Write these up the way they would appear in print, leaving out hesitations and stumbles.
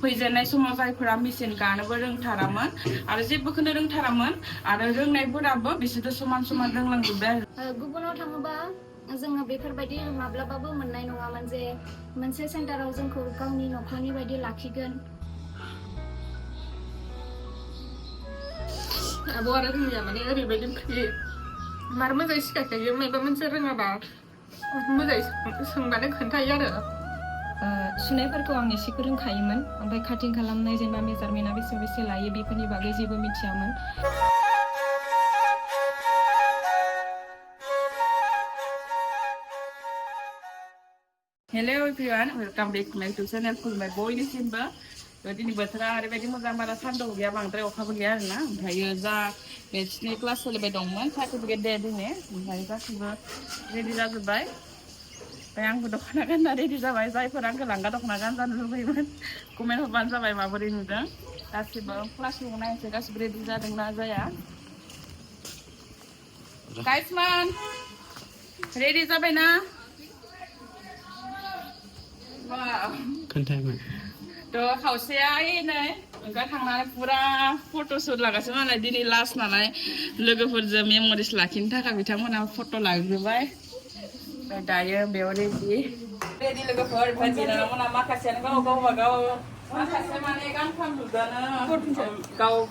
फैजेननाय समाव जायफोरा मेचिन गानोबो रोंथारामोन आरो जेबोखौनो रोंथारामोन आरो रोंनायफोराबो बिसोरो समान समान रोंलांजोब्बाय आरो गुबुनाव थाङोबा जोङो बेफोरबायदि माब्लाबाबो मोननाय नङामोन जे मोनसे सेन्टाराव जोंखौ गावनि न'खरनि बायदि लाखिगोन। आब' आरो जोंनिया माने ओरैबायदि फ्रि मार मोजाङै सिखायखायो माबा मोनसे रोङाबा मोजाङै सोंबानो खोन्थायो आरो सुनायफोरखौ आं एसे रोंखायोमोन ओमफ्राय काटिं खालामनाय जेनेबा मेजारमेन्टआ बेसे लायो बेफोरनि बागै जेबो मिथियामोन। Hello everyone, welcome back to my YouTube channel खुलुमबाय बयनिसिमबो। दिनै बोथोरा ओरैबायदि मोजां बारा सान्दुं गैया बांद्राय अखाबो गैया आरोना। ओमफ्रायो जा बेसिनि क्लास सोलिबाय दंमोन सार्टिफिकेट दे दिनै ओमफ्राय गासिबो रेडि जाजोब्बाय। ओमफ्राय आंबो दख'ना गानना रेडि जाबाय जायफोर आंखौ लांगा दख'ना गानजानो लुबैयोमोन कमेन्ट हरबानो जाबाय माबोरै नुदों। गासिबो क्लासखौ नायनोसै गासिबो रेडि जादोंना जाया। गाइसमान रेडि जाबायना? खोन्थायोमोन थ' खावसेया नै ओमफ्राय थांनानै पुरा फट'शुट लागासिनो नालाय दिनै लास्ट नालाय लोगोफोरजों मेम'रिस लाखिनो थाखाय बिथांमोना फट' लाग्रोबाय। ओमफ्राय दायो बेयाव रेडि लोगोफोर ओमफ्राय बिनानावमोना माखासेयानो गावबागाव माखासे माने गांथाम नुदोंनो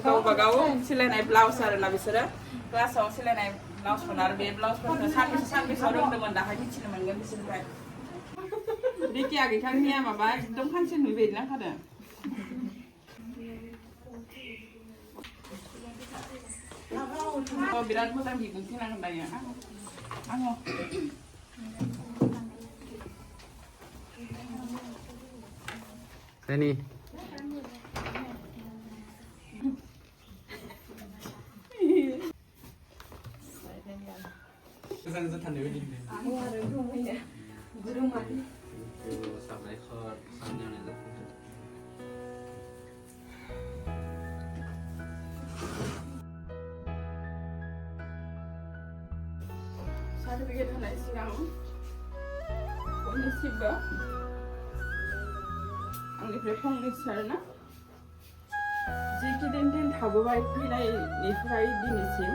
गावबागाव सिलायनाय ब्लाउस आरोना बिसोरो क्लासाव सिलायनाय ब्लाउसखौनो आरो बे ब्लाउसफोरखौ सानबेसेयाव रोंदोंमोन दाहाय मिथिनो मोनगोन बिसोरनिफ्राय। रिकिया गैथारनिया माबा एकदम खानसे नुबायदि नांखादों। बिराद मोजां बिबुंथि नांगोन दायो आङो Seni गोजान थानाय बायदि सार्टिफिकेट होनाय सिगां बयनिसिमबो आंनिफ्राय फंनैसो आरोना जिखि दिन थाबोबाय फैनायनिफ्राय दिनैसिम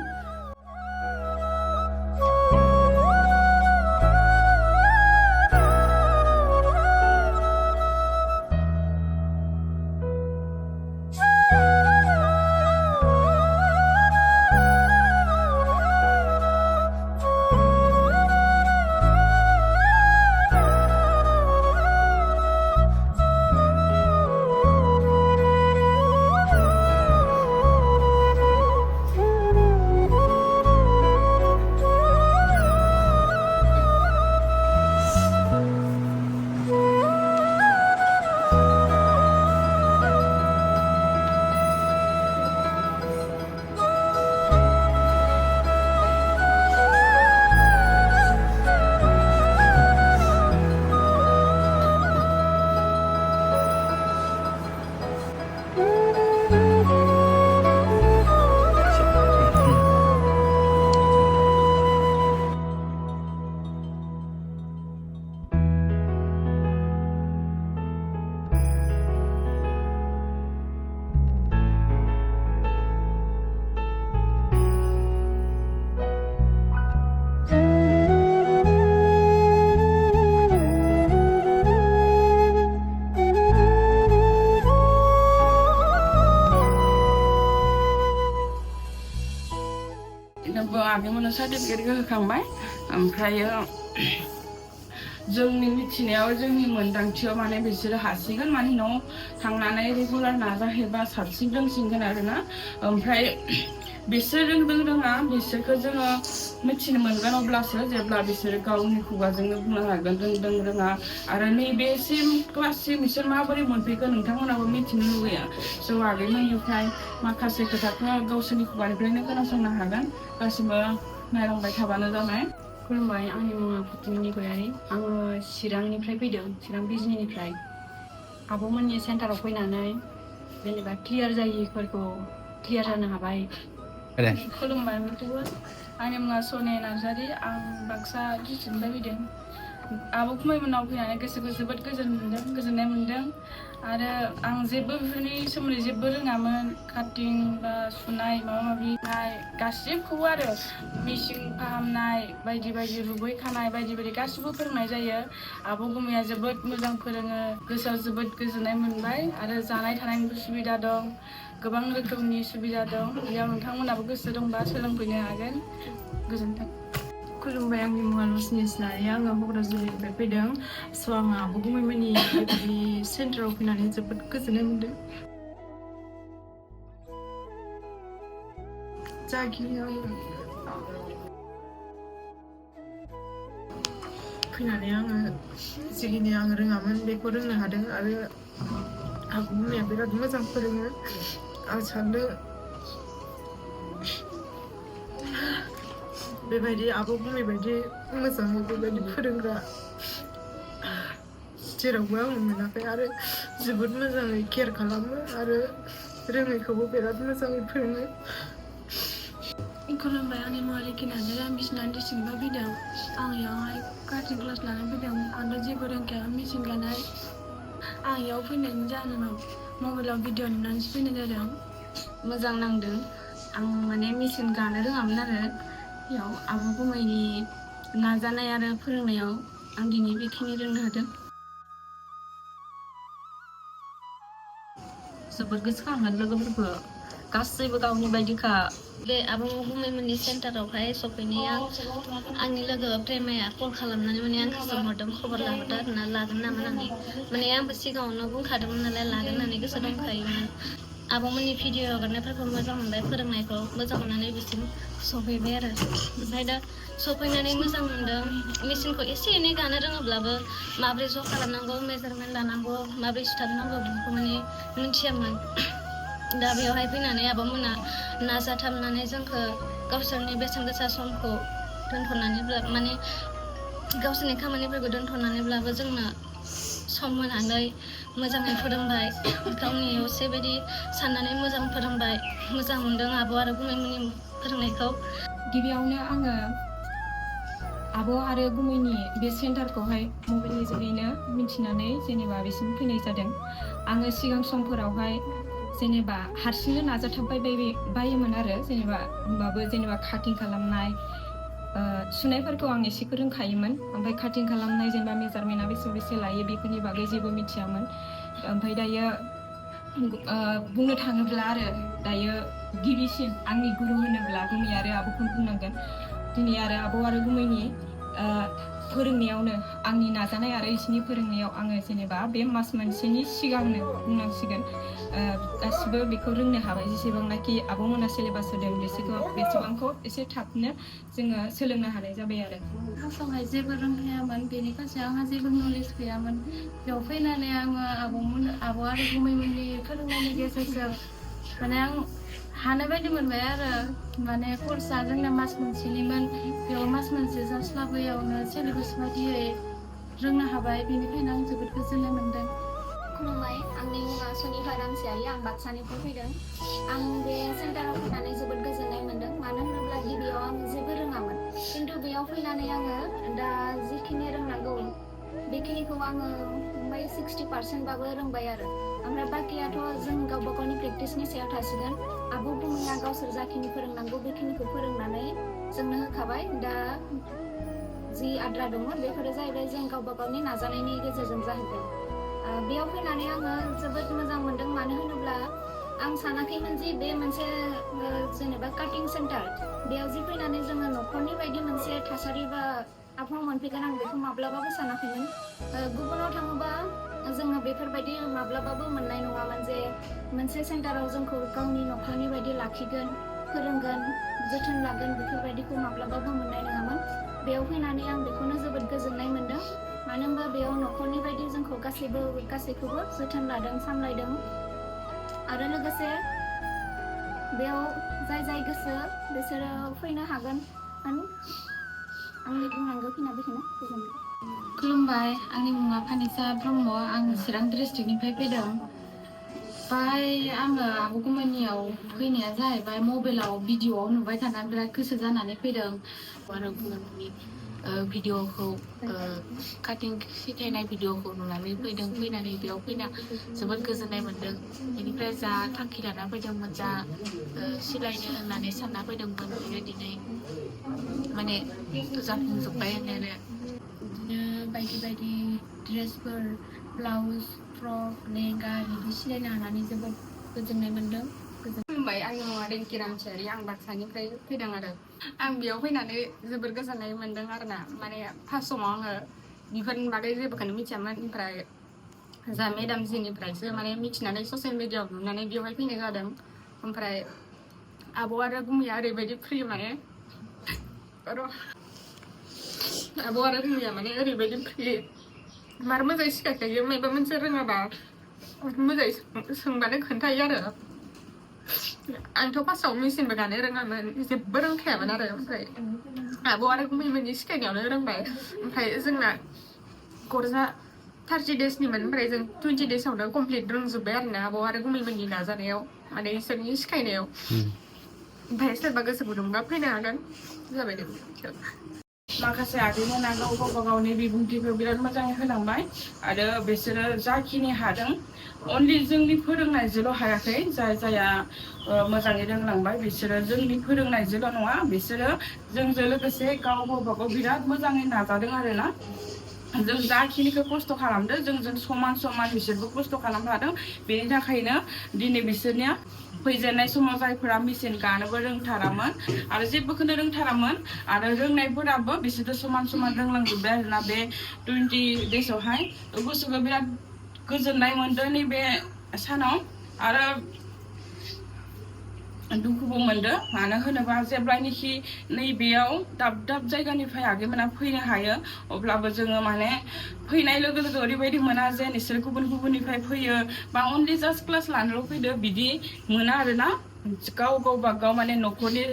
आगैमोननो सार्टिफिकेटखौ होखांबाय ओमफ्रायो जोंनि मिथिनायाव जोंनि मोनदांथियाव माने बिसोरो हासिगोन माने न'आव थांनानै रेगुलार नाजाहैबा साबसिन रोंसिनगोन आरोना। ओमफ्राय बिसोर रोंदों रोङा बिसोरखौ जोङो मिथिनो मोनगोन अब्लासो जेब्ला बिसोरो गावनि खुगाजोंनो बुंनो हागोन रोंदों रोङा आरो नैबेसिम क्लाससिम बिसोर माबोरै मोनफैखो नोंथांमोनाबो मिथिनो लुगैयो। स' आगैमोननिफ्राय माखासे खोथाखौ गावसोरनि खुगानिफ्रायनो खोनासंनो हागोन गासिबो नायलांबाय थाबानो जाबाय। खुलुमबाय आंनि मुङा फुथिमिनि गयारि आङो चिरांनिफ्राय फैदों चिरां बिजनिनिफ्राय आब'मोननि सेन्टाराव फैनानै जेनेबा क्लियार जायिफोरखौ क्लियार जानो हाबाय। खुलुमबाय बयखौबो आंनि मुङा सनिया नार्जारि आं बाक्सा डिस्ट्रिक्टनिफ्राय फैदों आब' गुमैमोननाव फैनानै गोसोखौ जोबोद गोजोननाय मोन्दों आरो आं जेबो बेफोरनि सोमोन्दै जेबो रोङामोन काटिं बा सुनाय माबा माबि गासिबखौबो आरो मिसिं फाहामनाय बायदि बायदि रुबै खानाय बायदि बायदि गासिबो फोरोंनाय जायो आब' गुमैया जोबोद मोजां फोरोङो गोसोआव जोबोद गोजोननाय मोनबाय आरो जानाय थानायनिबो सुबिदा दं गोबां रोखोमनि सुबिदा दं बेयाव नोंथांमोनाबो गोसो दंबा सोलोंफैनो हागोन गोजोन्थों खुलुमबाय आंनि मुङा रसनि इस्लारि आङो क'क्राझारनिफ्राय फैदों स' आङो आब' गुमैमोननि बेबायदि सेन्टाराव फैनानै जोबोद गोजोननाय मोन्दों जाखिनि आङो फैनानै आङो जिखिनि आं रोङामोन बेखौ रोंनो हादों आरो आब' गुमैया बिराद मोजां फोरोङो आं सानो बेबायदि आब' गुमै बायदि मोजाङै बेबायदि फोरोंग्रा जेरावबो आं मोनाखै आरो जोबोद मोजाङै केयार खालामो आरो रोङैखौबो बिराद मोजाङै फोरोङो खुलुमबाय आंनि मुङा रिकि नार्जारि आं बिश्नाथ डिस्ट्रिक्टनिफ्राय फैदों आं इयावहाय काटिं क्लास लानो फैदों आंथ' जेबो रोंखाया मेचिन गानाय आं इयाव फैनायनि जाहोनाव मबाइलाव भिडिअ नुनानैसो फैनाय जादों मोजां नांदों आं माने मेचिन गानो रोङामोन आरो बेयाव आब' गुमैनि नाजानाय आरो फोरोंनायाव आं दिनै बेखिनि रोंनो हादों जोबोद गोसोखांगोन लोगोफोरखौ गासैबो गावनि बायदिखा बे आब' गुमैमोननि सेन्टारावहाय सफैनायाव आंनि लोगो प्रेमाया कल खालामनानै माने आंखौ सोंहरदों खबर लाहरदों आरोना लागोन नामा होननानै माने आंबो सिगाङावनो बुंखादोंमोन नालाय लागोन होननानै गोसो दंखायोमोन आब'मोननि भिडिअ हगारनायफोरखौ मोजां मोनबाय फोरोंनायखौ मोजां मोननानै बिसिम सफैबाय आरो ओमफ्राय दा सफैनानै मोजां मोनदों मेचिनखौ एसे एनै गानो रोङोब्लाबो माबोरै ज' खालामनांगौ मेजारमेन्ट लानांगौ माबोरै सुथाबनांगौ बेफोरखौ माने मिथियामोन दा बेवहाय फैनानै आब'मोना नाजाथाबनानै जोंखौ गावसोरनि बेसेन गोसा समखौ दोनथ'नानैब्लाबो माने गावसोरनि खामानिफोरखौ दोनथ'नानैब्लाबो जोंनो सम होनानै मोजाङै फोरोंबाय गावनि असे बायदि साननानै मोजां फोरोंबाय मोजां मोनदों आब' आरो गुमैमोननि फोरोंनायखौ गिबियावनो आङो आब' आरो गुमैनि बे सेन्टारखौहाय मबाइलनि जोहैनो मिथिनानै जेनेबा बिसिम फैनाय जादों आङो सिगां समफोरावहाय जेनेबा हारसिंनो नाजाथाबबाय बायोमोन आरो जेनेबा होमबाबो जेनेबा काटिं खालामनाय सुनायफोरखौ आं एसेखौ रोंखायोमोन ओमफ्राय काटिं खालामनाय जेनेबा मेजारमेन्टआ बेसे लायो बेफोरनि बागै जेबो मिथियामोन ओमफ्राय दायो बुंनो थाङोब्ला आरो दायो गिबिसिन आंनि गुरु होनोब्ला गुमै आरो आब'खौनो बुंनांगोन दिनै आरो आब' आरो गुमैनि फोरोंनायावनो आंनि नाजानाय आरो बिसिनि फोरोंनायाव आङो जेनेबा बे मास मोनसेनि सिगांनो बुंनांसिगोन गासिबो बेखौ रोंनो हाबाय जेसेबांनाखि आब'मोना सिलेबास होदों बेसेबांखौ एसे थाबनो जोङो सोलोंनो हानाय जाबाय आरो फार्स्टआवहाय जेबो रोंखायामोन बेनि फारसे आंहा जेबो नलेज गैयामोन बेयाव फैनानै आङो आब' आरो गुमैमोननि फोरोंनायनि गेजेरजों माने आं हानाय बायदि मोनबाय आरो माने कर्सआ जोंना मास मोनसेनिमोन बेयाव मास मोनसे जास्लाबैयावनो सिलेबास बायदियै रोंनो हाबाय बेनिखायनो आं जोबोद गोजोननाय मोनदों खुलुमबाय आंनि मुङा सनिफा रामसियारि आं बाक्सानिफ्राय फैदों आं बे सेन्टाराव फैनानै जोबोद गोजोननाय मोनदों मानो होनोब्ला गिबियाव आं जेबो रोङामोन खिन्थु बेयाव फैनानै आङो दा जिखिनि रोंनांगौ बेखिनिखौ आङो 60% रोंबाय आरो ओमफ्राय बाखियाथ' जों गावबा गावनि प्रेक्टिसनि सायाव थासिगोन आब' गुमैया गावसोर जाखिनि फोरोंनांगौ बेखिनिखौ फोरोंनानै जोंनो होखाबाय दा जि आद्रा दङ बेफोरो जाहैबाय जों गावबा गावनि नाजानायनि गेजेरजों जाहैबाय बेयाव फैनानै आङो जोबोद मोजां मोनदों मानो होनोब्ला आं सानाखैमोन जि बे मोनसे जेनेबा काटिं सेन्टार बेयाव जि फैनानै जोङो न'खरनि बायदि मोनसे थासारि बा आबहावा मोनफैगोन आं बेखौ माब्लाबाबो सानाखैमोन गुबुनाव थाङोबा जोङो बेफोरबायदि माब्लाबाबो मोननाय नङामोन जे मोनसे सेन्टाराव जोंखौ गावनि न'खरनि बायदि लाखिगोन फोरोंगोन जोथोन लागोन बेफोरबायदिखौ माब्लाबाबो मोननाय नङामोन बेयाव फैनानै आं बेखौनो जोबोद गोजोननाय मोनदों मानो होनबा बेयाव न'खरनि बायदि जोंखौ गासैखौबो जोथोन लादों सामलायदों आरो लोगोसे बेयाव जाय गोसो बिसोरो फैनो हागोन आंनि बुंनांगौ खिनिया बेखिनि गोजोनथों खुलुमबाय आंनि मुङा फानिसा ब्रह्म आं चिरां डिस्ट्रिक्टनिफ्राय फैदों आङो आब' गुमैनियाव फैनाया जाहैबाय मबाइलाव भिडिअ'आव नुबाय थानानै बिराद गोसो जानानै फैदों आरो गुबुननि भिडिअखौ काटिं सिखायनाय भिडिअखौ नुनानै फैदों फैनानै बेयाव फैना जोबोद गोजोननाय मोन्दों बेनिफ्राय जा थांखि लाना फैदोंमोन जा सिलायनो होननानै सानना फैदोंमोन बेयो दिनै माने जाफुंजोब्बाय होननानै बिदिनो बायदि बायदि ड्रेसफोर ब्लाउस फ्रक लेहेंगा बिदि सिलायनो हानानै जोबोद गोजोननाय मोन्दों। खुलुमबाय आंनि मुङा रिंकि रामसियारि आं बाक्सानिफ्राय फैदों आरो आं बेयाव फैनानै जोबोर गोजोननाय मोन्दों आरोना माने फार्स्ट समाव आङो बेफोरनि बागै जेबोखौनो मिथियामोन ओमफ्राय जा मेडाम जिनिफ्रायसो माने मिथिनानै ससियेल मिडियाआव नुनानै बेवहाय फैनाय जादों ओमफ्राय आब' आरो गुमैया ओरैबायदि फ्रि माने आब' आरो गुमैया माने ओरैबायदि फ्रि मार मोजाङै सिखायखायो माबा मोनसे रोङाबा मोजाङै सोंबानो खोन्थायो आरो आंथ' फार्स्टआव मेचिनबो गानो रोङामोन जेबो रोंखायामोन आरो ओमफ्राय आब' आरो गुमैमोननि सिखायनायावनो रोंबाय ओमफ्राय जोंना कर्सआ 30 डेसनिमोन ओमफ्राय जों 20 डेसआवनो कमप्लिट रोंजोब्बाय आरोना आब' आरो गुमैमोननि नाजानायाव माने इसोरनि सिखायनायाव ओमफ्राय सोरबा गोसो गुदुंबा फैनो हागोन जाबाय दे माखासे आगैमोना गावबा गावनि बिबुंथिखौ बिराद मोजाङै होलांबाय आरो बिसोरो जाखिनि हादों अनलि जोंनि फोरोंनायजोंल' हायाखै जाया मोजाङै रोंलांबाय बिसोरो जोंनि फोरोंनायजोंल' नङा बिसोरो जोंजों लोगोसे गावबा गाव बिराद मोजाङै नाजादों आरोना जों जाखिनिखौ खस्थ' खालामदों जोंजों समान समान बिसोरबो खस्थ' खालामनो हादों बेनि थाखायनो दिनै बिसोरनिया फैजेननाय समाव जायफोरा मेचिन गानोबो रोंथारामोन आरो जेबोखौनो रोंथारामोन आरो रोंनायफोराबो बिसोरथ' समान समान रोंलांजोब्बाय आरोना बे 20 डेसआवहाय गोसोखौ बिराद गोजोननाय मोन्दों नैबे सानाव आरो दुखुबो मोनदों मानो होनोबा जेब्लानोखि नैबेयाव दाब दाब जायगानिफ्राय आगैमोना फैनो हायो अब्लाबो जोङो माने फैनाय लोगो लोगो ओरैबायदि मोना जे नोंसोर गुबुननिफ्राय फैयो बा अनलि जास्ट क्लास लानोल' फैदो बिदि मोना आरोना गावबागाव माने न'खरनि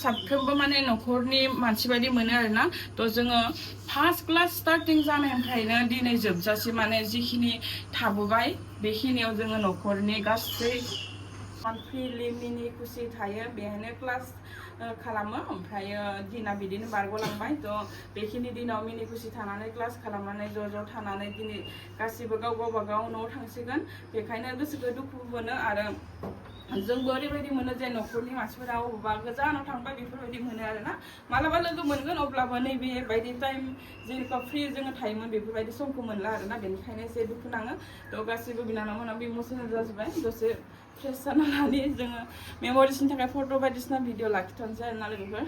साफ्रोमबो माने न'खरनि मानसि बायदि मोनो आरोना थ' जोङो फार्स्ट क्लास स्टार्टिं जानायनिफ्रायनो दिनै जोबजासिम माने जिखिनि थाबोबाय बेखिनियाव जोङो न'खरनि गासै फ्रिलि मिनि खुसि थायो बेहायनो क्लास खालामो ओमफ्रायो दिना बिदिनो बारग'लांबाय थ' बेखिनि दिनाव मिनि खुसि थानानै क्लास खालामनानै ज' थानानै दिनै गासिबो गावबागाव न'आव थांसिगोन बेखायनो गोसोखौ दुखु मोनो आरो जोंबो ओरैबायदि मोनो जे न'खरनि मानसिफोरा अबेबा गोजानाव थांबाय बेफोरबायदि मोनो आरोना मालाबा लोगो मोनगोन अब्लाबो नैबे बायदि टाइम जेनेबा फ्रि जोङो थायोमोन बेफोरबायदि समखौ मोनला आरोना बेनिखायनो एसे दुखु नाङो थ' गासिबो बिनानावमोनाबो इमसनेल जाजोब्बाय दसे फ्रेस जानानै जोङो मेम'रिसनि थाखाय फट' बायदिसिना भिडिअ लाखिथ'नोसै आरोना लोगोफोर